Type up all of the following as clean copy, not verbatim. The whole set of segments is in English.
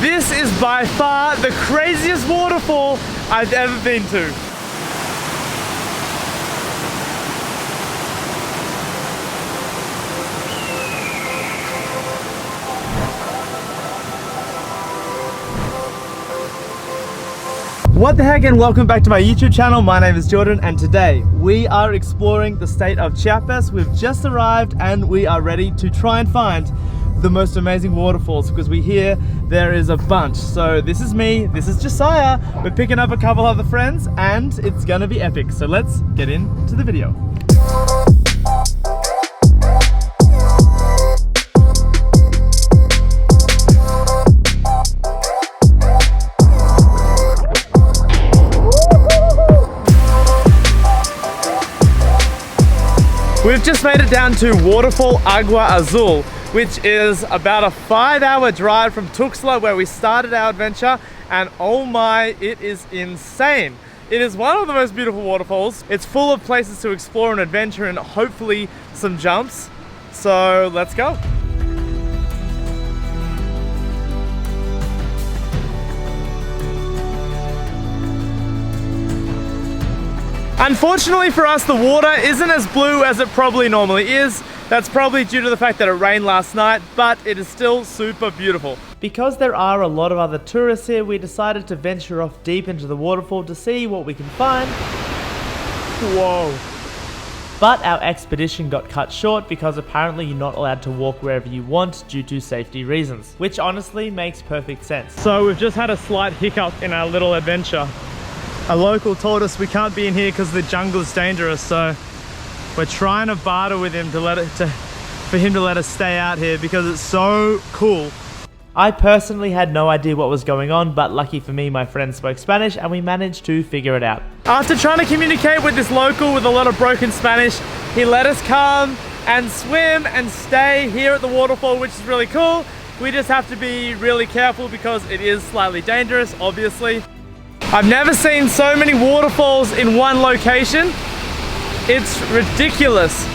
This is by far the craziest waterfall I've ever been to. What the heck, and welcome back to my YouTube channel. My name is Jordan and today we are exploring the state of Chiapas. We've just arrived and we are ready to try and find the most amazing waterfalls because we hear there is a bunch. So this is me, this is Josiah, we're picking up a couple other friends and it's gonna be epic. So let's get into the video. We've just made it down to waterfall Agua Azul, which is about a 5-hour drive from Tuxtla where we started our adventure, and oh my, it is insane. It is one of the most beautiful waterfalls. It's full of places to explore and adventure and hopefully some jumps. So let's go. Unfortunately for us, the water isn't as blue as it probably normally is. That's probably due to the fact that it rained last night, but it is still super beautiful. Because there are a lot of other tourists here, we decided to venture off deep into the waterfall to see what we can find. Whoa. But our expedition got cut short because apparently you're not allowed to walk wherever you want due to safety reasons, which honestly makes perfect sense. So we've just had a slight hiccup in our little adventure. A local told us we can't be in here because the jungle is dangerous, so we're trying to barter with him for him to let us stay out here because it's so cool. I personally had no idea what was going on, but lucky for me, my friend spoke Spanish and we managed to figure it out. After trying to communicate with this local with a lot of broken Spanish, he let us come and swim and stay here at the waterfall, which is really cool. We just have to be really careful because it is slightly dangerous, obviously. I've never seen so many waterfalls in one location. It's ridiculous.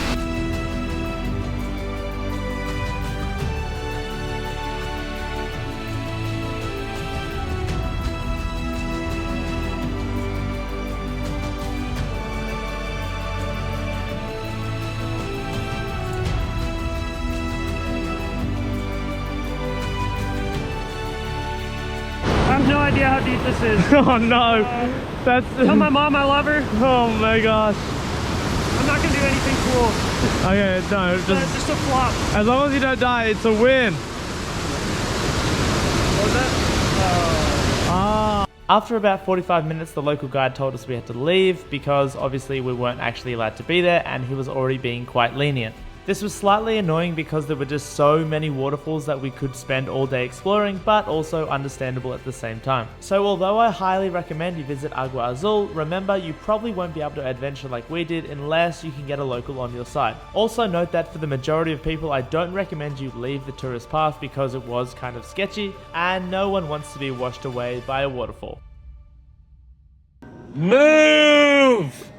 I have no idea how deep this is. Oh no. That's... Tell my mom I love her. Oh my gosh. I'm not gonna do anything cool. Okay, no, Just a flop. as long as you don't die, it's a win. What was that? After about 45 minutes, the local guide told us we had to leave because obviously we weren't actually allowed to be there and he was already being quite lenient. This was slightly annoying because there were just so many waterfalls that we could spend all day exploring, but also understandable at the same time. So although I highly recommend you visit Agua Azul, remember you probably won't be able to adventure like we did unless you can get a local on your side. Also note that for the majority of people, I don't recommend you leave the tourist path because it was kind of sketchy and no one wants to be washed away by a waterfall. Move!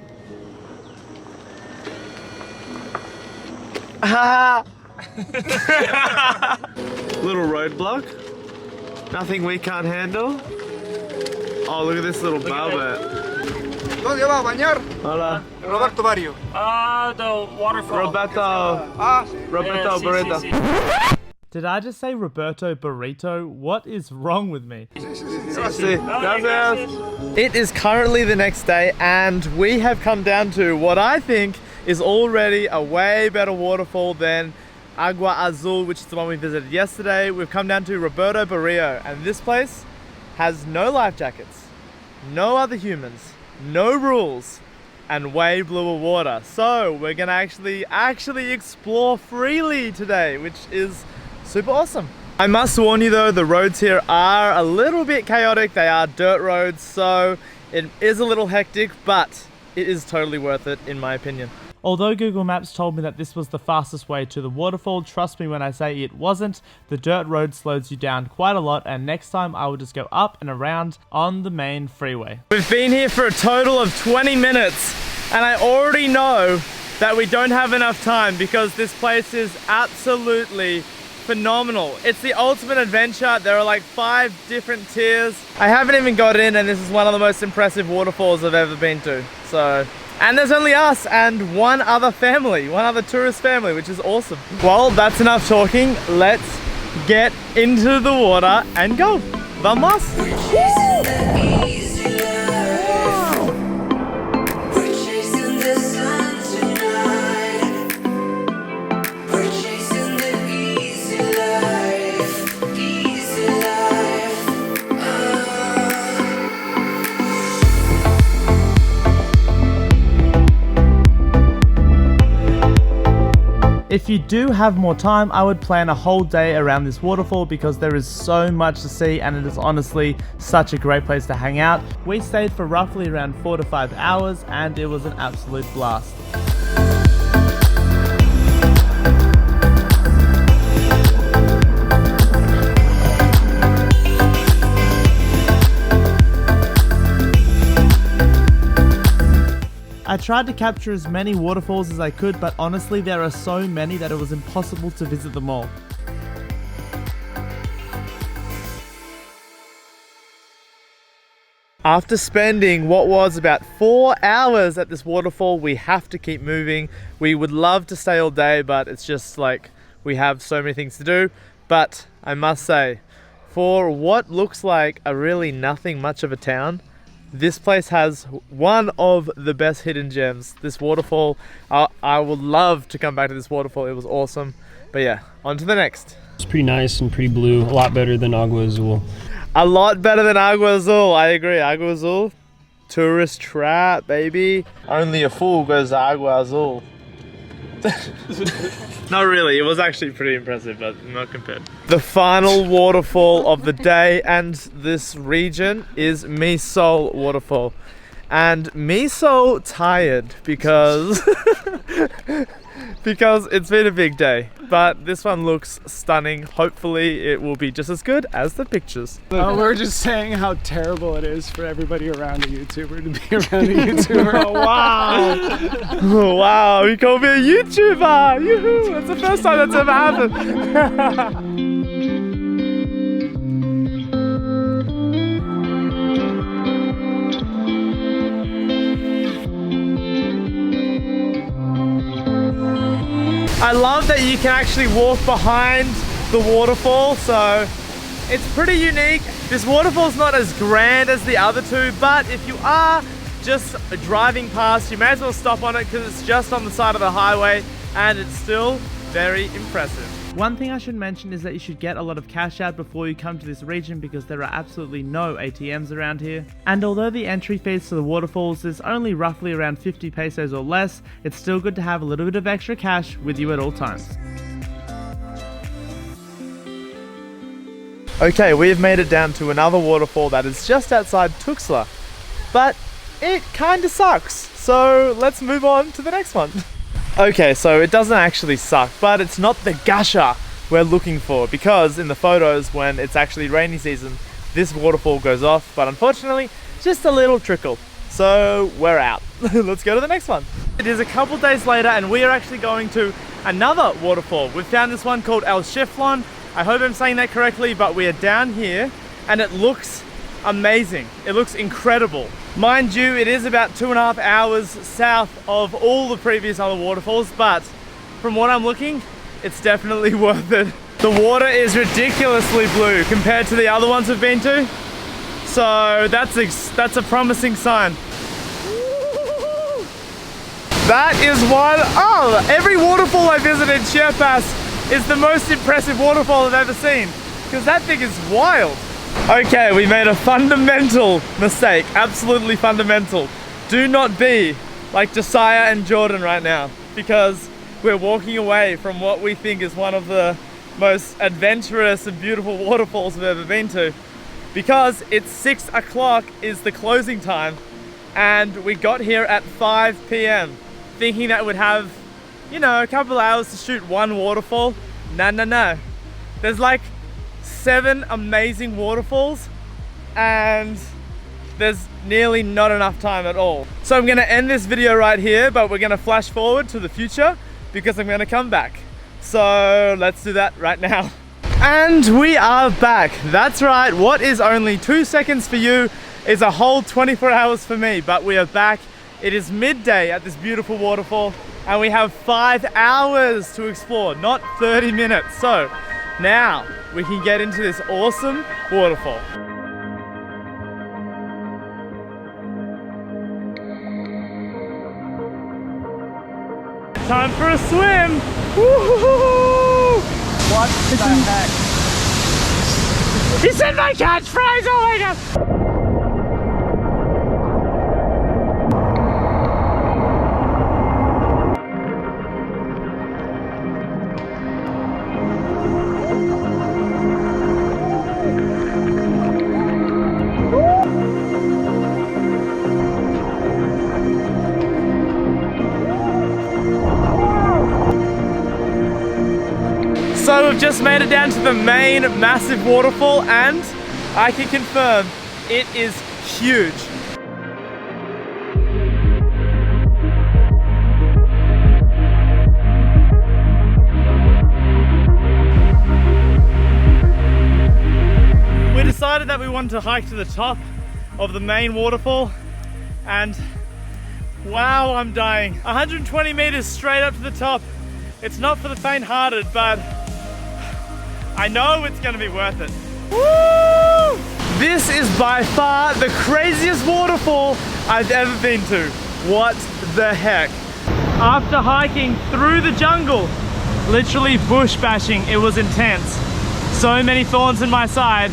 Little roadblock. Nothing we can't handle. Oh, look at this little barbet. ¿Dónde va a bañar? Hola. Roberto Barrios. The waterfall. Roberto Sí, Barrios. sí, sí. Did I just say Roberto Burrito? What is wrong with me? Gracias. It is currently the next day and we have come down to what I think is already a way better waterfall than Agua Azul, which is the one we visited yesterday. We've come down to Roberto Barrios and this place has no life jackets, no other humans, no rules, and way bluer water. So we're gonna actually explore freely today, which is super awesome. I must warn you though, the roads here are a little bit chaotic. They are dirt roads, so it is a little hectic, but it is totally worth it in my opinion. Although Google Maps told me that this was the fastest way to the waterfall, trust me when I say it wasn't. The dirt road slows you down quite a lot, and next time I will just go up and around on the main freeway. We've been here for a total of 20 minutes, and I already know that we don't have enough time because this place is absolutely phenomenal. It's the ultimate adventure. There are like 5 different tiers. I haven't even got in, and this is one of the most impressive waterfalls I've ever been to. So, and there's only us and one other family, one other tourist family, which is awesome. Well, that's enough talking. Let's get into the water and go. Vamos! If you do have more time, I would plan a whole day around this waterfall because there is so much to see and it is honestly such a great place to hang out. We stayed for roughly around 4 to 5 hours and it was an absolute blast. I tried to capture as many waterfalls as I could, but honestly there are so many that it was impossible to visit them all. After spending what was about 4 hours at this waterfall, we have to keep moving. We would love to stay all day, but it's just like we have so many things to do. But I must say, for what looks like a really nothing much of a town, this place has one of the best hidden gems. This waterfall, I would love to come back to this waterfall. It was awesome. But yeah, on to the next. It's pretty nice and pretty blue. A lot better than Agua Azul. A lot better than Agua Azul. I agree. Agua Azul, tourist trap, baby. Only a fool goes to Agua Azul. Not really, it was actually pretty impressive, but not compared. The final waterfall of the day and this region is Misol Waterfall. And me so tired because because it's been a big day. But this one looks stunning. Hopefully it will be just as good as the pictures. We're just saying how terrible it is for everybody around a YouTuber to be around a YouTuber. Oh, wow. Oh, wow, you called me a YouTuber. Yoo-hoo. That's the first time that's ever happened. I love that you can actually walk behind the waterfall, so it's pretty unique. This waterfall's not as grand as the other two, but if you are just driving past, you may as well stop on it because it's just on the side of the highway and it's still very impressive. One thing I should mention is that you should get a lot of cash out before you come to this region because there are absolutely no ATMs around here. And although the entry fees to the waterfalls is only roughly around 50 pesos or less, it's still good to have a little bit of extra cash with you at all times. Okay, we have made it down to another waterfall that is just outside Tuxtla, but it kinda sucks. So let's move on to the next one. Okay, so it doesn't actually suck, but it's not the gusher we're looking for because in the photos when it's actually rainy season, this waterfall goes off, but unfortunately, just a little trickle. So we're out. Let's go to the next one. It is a couple days later and we are actually going to another waterfall. We've found this one called El Chiflon. I hope I'm saying that correctly, but we are down here and it looks amazing. It looks incredible. Mind you, it is about 2.5 hours south of all the previous other waterfalls, but from what I'm looking, it's definitely worth it. The water is ridiculously blue compared to the other ones we've been to, so that's a promising sign. That is one. Oh, every waterfall I visit in Chiapas is the most impressive waterfall I've ever seen, because that thing is wild. Okay, we made a fundamental mistake, absolutely fundamental. Do not be like Josiah and Jorden right now, because we're walking away from what we think is one of the most adventurous and beautiful waterfalls we've ever been to, because it's 6 o'clock is the closing time, and we got here at 5 p.m. thinking that we'd have, you know, a couple hours to shoot one waterfall. No. There's like 7 amazing waterfalls and there's nearly not enough time at all. So I'm gonna end this video right here, but we're gonna flash forward to the future because I'm gonna come back So let's do that right now. And we are back. That's right, what is only 2 seconds for you is a whole 24 hours for me, but we are back. It is midday at this beautiful waterfall and we have 5 hours to explore, not 30 minutes. So now we can get into this awesome waterfall. Time for a swim! Woo-hoo-hoo-hoo! What the heck? He said my catchphrase! Oh my god! So we've just made it down to the main massive waterfall and I can confirm it is huge. We decided that we wanted to hike to the top of the main waterfall and wow, I'm dying. 120 meters straight up to the top. It's not for the faint-hearted, but I know it's gonna be worth it. Woo! This is by far the craziest waterfall I've ever been to. What the heck? After hiking through the jungle, literally bush bashing, it was intense. So many thorns in my side,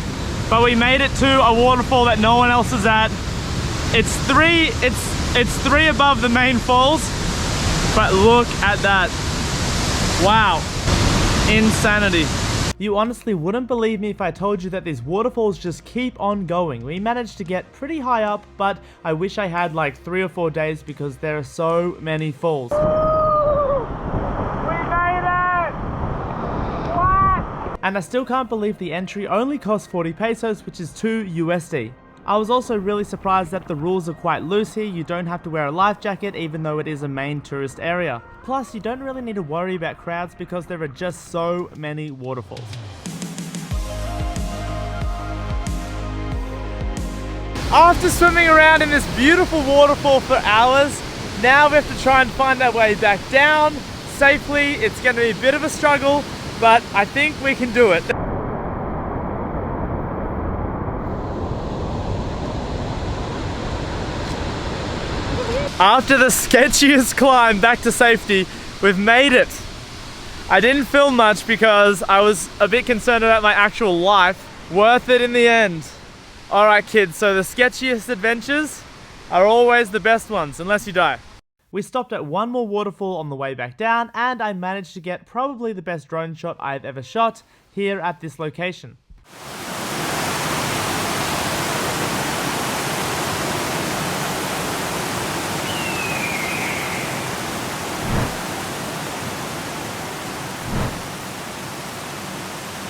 but we made it to a waterfall that no one else is at. It's three above the main falls, but look at that. Wow, insanity. You honestly wouldn't believe me if I told you that these waterfalls just keep on going. We managed to get pretty high up, but I wish I had like 3 or 4 days because there are so many falls. We made it! What? And I still can't believe the entry only costs 40 pesos, which is 2 USD. I was also really surprised that the rules are quite loose here. You don't have to wear a life jacket even though it is a main tourist area. Plus, you don't really need to worry about crowds because there are just so many waterfalls. After swimming around in this beautiful waterfall for hours, now we have to try and find our way back down safely. It's going to be a bit of a struggle, but I think we can do it. After the sketchiest climb back to safety, we've made it. I didn't film much because I was a bit concerned about my actual life. Worth it in the end. Alright kids, so the sketchiest adventures are always the best ones, unless you die. We stopped at one more waterfall on the way back down, and I managed to get probably the best drone shot I've ever shot here at this location.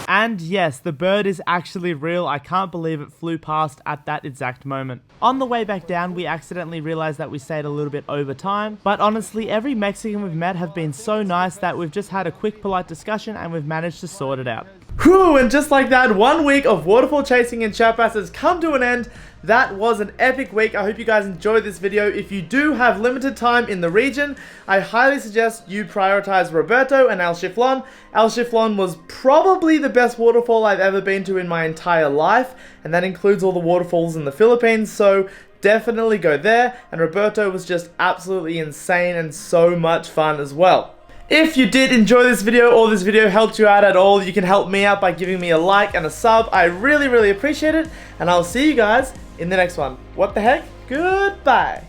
And yes, the bird is actually real. I can't believe it flew past at that exact moment. On the way back down, we accidentally realized that we stayed a little bit over time. But honestly, every Mexican we've met have been so nice that we've just had a quick, polite discussion and we've managed to sort it out. Whew, and just like that, 1 week of waterfall chasing in Chiapas has come to an end. That was an epic week. I hope you guys enjoyed this video. If you do have limited time in the region, I highly suggest you prioritize Roberto and El Chiflon. El Chiflon was probably the best waterfall I've ever been to in my entire life, and that includes all the waterfalls in the Philippines, so definitely go there. And Roberto was just absolutely insane and so much fun as well. If you did enjoy this video or this video helped you out at all, you can help me out by giving me a like and a sub. I really, really appreciate it, and I'll see you guys in the next one. What the heck? Goodbye.